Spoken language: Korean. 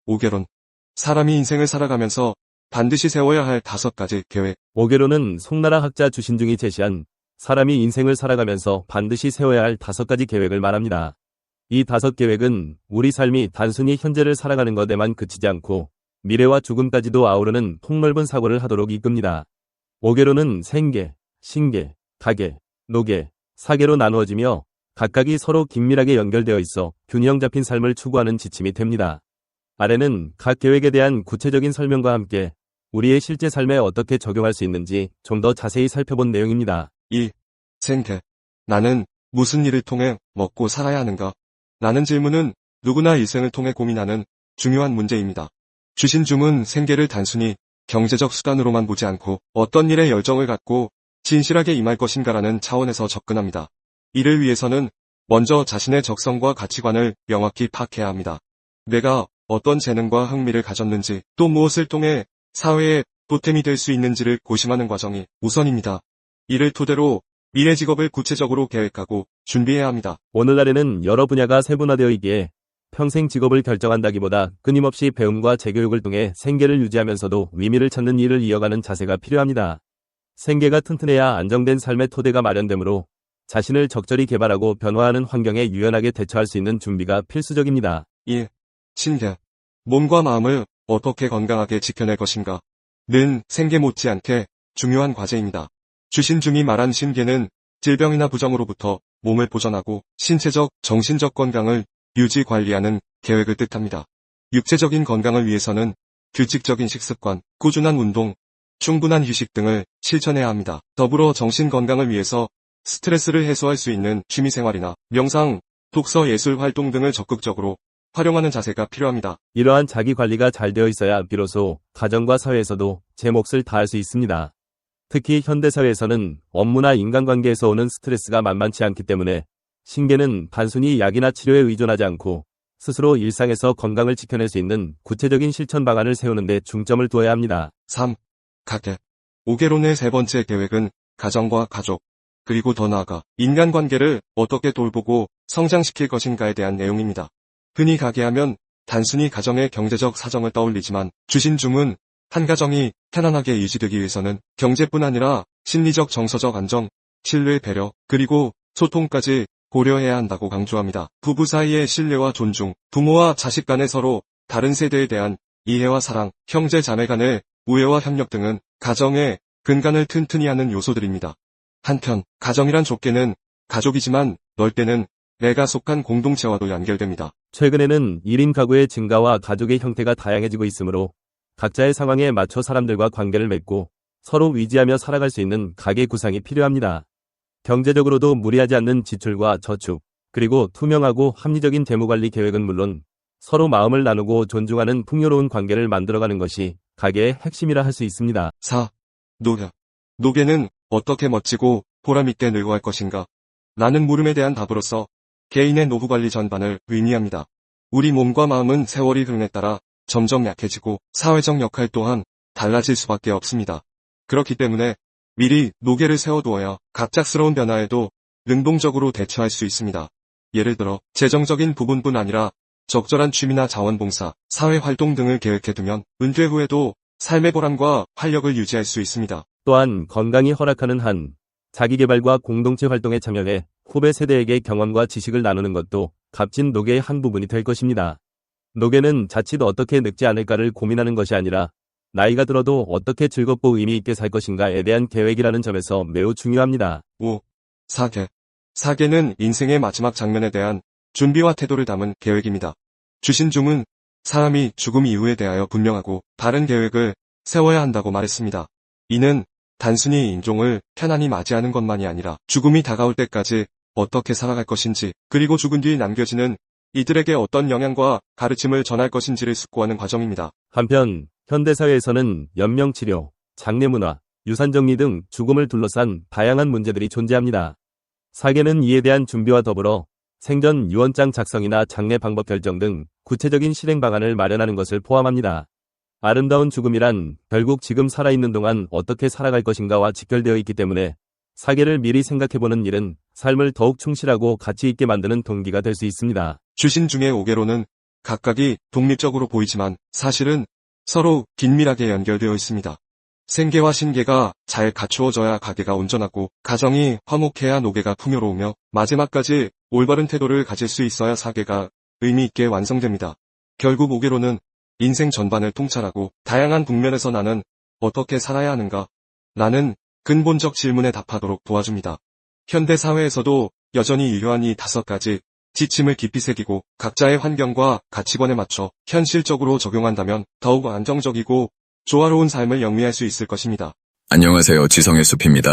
5개론. 사람이 인생을 살아가면서 반드시 세워야 할 5가지 계획. 5개론은 송나라 학자 주신중이 제시한 사람이 인생을 살아가면서 반드시 세워야 할 5가지 계획을 말합니다. 이 5계획은 우리 삶이 단순히 현재를 살아가는 것에만 그치지 않고 미래와 죽음까지도 아우르는 폭넓은 사고를 하도록 이끕니다. 5계론은 생계, 신계, 가계, 노계, 사계로 나누어지며 각각이 서로 긴밀하게 연결되어 있어 균형 잡힌 삶을 추구하는 지침이 됩니다. 아래는 각 계획에 대한 구체적인 설명과 함께 우리의 실제 삶에 어떻게 적용할 수 있는지 좀 더 자세히 살펴본 내용입니다. 1. 생계. 나는 무슨 일을 통해 먹고 살아야 하는가? 라는 질문은 누구나 일생을 통해 고민하는 중요한 문제입니다. 주신중은 생계를 단순히 경제적 수단으로만 보지 않고 어떤 일에 열정을 갖고 진실하게 임할 것인가라는 차원에서 접근합니다. 이를 위해서는 먼저 자신의 적성과 가치관을 명확히 파악해야 합니다. 내가 어떤 재능과 흥미를 가졌는지, 또 무엇을 통해 사회에 보탬이 될 수 있는지를 고심하는 과정이 우선입니다. 이를 토대로 미래 직업을 구체적으로 계획하고 준비해야 합니다. 오늘날에는 여러 분야가 세분화되어 있기에 평생 직업을 결정한다기보다 끊임없이 배움과 재교육을 통해 생계를 유지하면서도 의미를 찾는 일을 이어가는 자세가 필요합니다. 생계가 튼튼해야 안정된 삶의 토대가 마련되므로 자신을 적절히 개발하고 변화하는 환경에 유연하게 대처할 수 있는 준비가 필수적입니다. 1. 신계. 몸과 마음을 어떻게 건강하게 지켜낼 것인가? 는 생계 못지않게 중요한 과제입니다. 주신중이 말한 신계는 질병이나 부정으로부터 몸을 보전하고 신체적, 정신적 건강을 유지 관리하는 계획을 뜻합니다. 육체적인 건강을 위해서는 규칙적인 식습관, 꾸준한 운동, 충분한 휴식 등을 실천해야 합니다. 더불어 정신 건강을 위해서 스트레스를 해소할 수 있는 취미생활이나 명상, 독서, 예술 활동 등을 적극적으로 활용하는 자세가 필요합니다. 이러한 자기관리가 잘 되어 있어야 비로소 가정과 사회에서도 제 몫을 다할 수 있습니다. 특히 현대사회에서는 업무나 인간관계에서 오는 스트레스가 만만치 않기 때문에 신계는 단순히 약이나 치료에 의존하지 않고 스스로 일상에서 건강을 지켜낼 수 있는 구체적인 실천 방안을 세우는 데 중점을 두어야 합니다. 3. 가계. 5개론의 세 번째 계획은 가정과 가족, 그리고 더 나아가 인간관계를 어떻게 돌보고 성장시킬 것인가에 대한 내용입니다. 흔히 가계하면 단순히 가정의 경제적 사정을 떠올리지만 주신중은 한 가정이 편안하게 유지되기 위해서는 경제뿐 아니라 심리적 정서적 안정, 신뢰, 배려, 그리고 소통까지 고려해야 한다고 강조합니다. 부부 사이의 신뢰와 존중, 부모와 자식 간의 서로 다른 세대에 대한 이해와 사랑, 형제 자매 간의 우애와 협력 등은 가정의 근간을 튼튼히 하는 요소들입니다. 한편 가정이란 좁게는 가족이지만 넓게는 내가 속한 공동체와도 연결됩니다. 최근에는 1인 가구의 증가와 가족의 형태가 다양해지고 있으므로 각자의 상황에 맞춰 사람들과 관계를 맺고 서로 위지하며 살아갈 수 있는 가계 구상이 필요합니다. 경제적으로도 무리하지 않는 지출과 저축, 그리고 투명하고 합리적인 재무관리 계획은 물론 서로 마음을 나누고 존중하는 풍요로운 관계를 만들어가는 것이 가계의 핵심이라 할 수 있습니다. 4. 노계. 노계는 어떻게 멋지고 보람있게 늙어갈 것인가? 라는 물음에 대한 답으로서 개인의 노후관리 전반을 의미합니다. 우리 몸과 마음은 세월이 흐름에 따라 점점 약해지고 사회적 역할 또한 달라질 수밖에 없습니다. 그렇기 때문에 미리 노계를 세워두어야 갑작스러운 변화에도 능동적으로 대처할 수 있습니다. 예를 들어 재정적인 부분뿐 아니라 적절한 취미나 자원봉사, 사회활동 등을 계획해두면 은퇴 후에도 삶의 보람과 활력을 유지할 수 있습니다. 또한 건강이 허락하는 한 자기개발과 공동체 활동에 참여해 후배 세대에게 경험과 지식을 나누는 것도 값진 노계의 한 부분이 될 것입니다. 노계는 자칫 어떻게 늙지 않을까를 고민하는 것이 아니라 나이가 들어도 어떻게 즐겁고 의미 있게 살 것인가에 대한 계획이라는 점에서 매우 중요합니다. 5. 사계. 사계는 인생의 마지막 장면에 대한 준비와 태도를 담은 계획입니다. 주신중은 사람이 죽음 이후에 대하여 분명하고 바른 계획을 세워야 한다고 말했습니다. 이는 단순히 인종을 편안히 맞이하는 것만이 아니라 죽음이 다가올 때까지 어떻게 살아갈 것인지, 그리고 죽은 뒤 남겨지는 이들에게 어떤 영향과 가르침을 전할 것인지를 숙고하는 과정입니다. 한편 현대사회에서는 연명치료, 장례문화, 유산정리 등 죽음을 둘러싼 다양한 문제들이 존재합니다. 사계는 이에 대한 준비와 더불어 생전 유언장 작성이나 장례 방법 결정 등 구체적인 실행 방안을 마련하는 것을 포함합니다. 아름다운 죽음이란 결국 지금 살아있는 동안 어떻게 살아갈 것인가와 직결되어 있기 때문에 사계를 미리 생각해보는 일은 삶을 더욱 충실하고 가치 있게 만드는 동기가 될 수 있습니다. 주신중의 5계로는 각각이 독립적으로 보이지만 사실은 서로 긴밀하게 연결되어 있습니다. 생계와 신계가 잘 갖추어져야 가계가 온전하고 가정이 화목해야 노계가 풍요로우며 마지막까지 올바른 태도를 가질 수 있어야 사계가 의미 있게 완성됩니다. 결국 오계로는 인생 전반을 통찰하고 다양한 국면에서 나는 어떻게 살아야 하는가? 라는 근본적 질문에 답하도록 도와줍니다. 현대 사회에서도 여전히 유효한 이 5가지 지침을 깊이 새기고 각자의 환경과 가치관에 맞춰 현실적으로 적용한다면 더욱 안정적이고 조화로운 삶을 영위할 수 있을 것입니다. 안녕하세요. 지성의 숲입니다.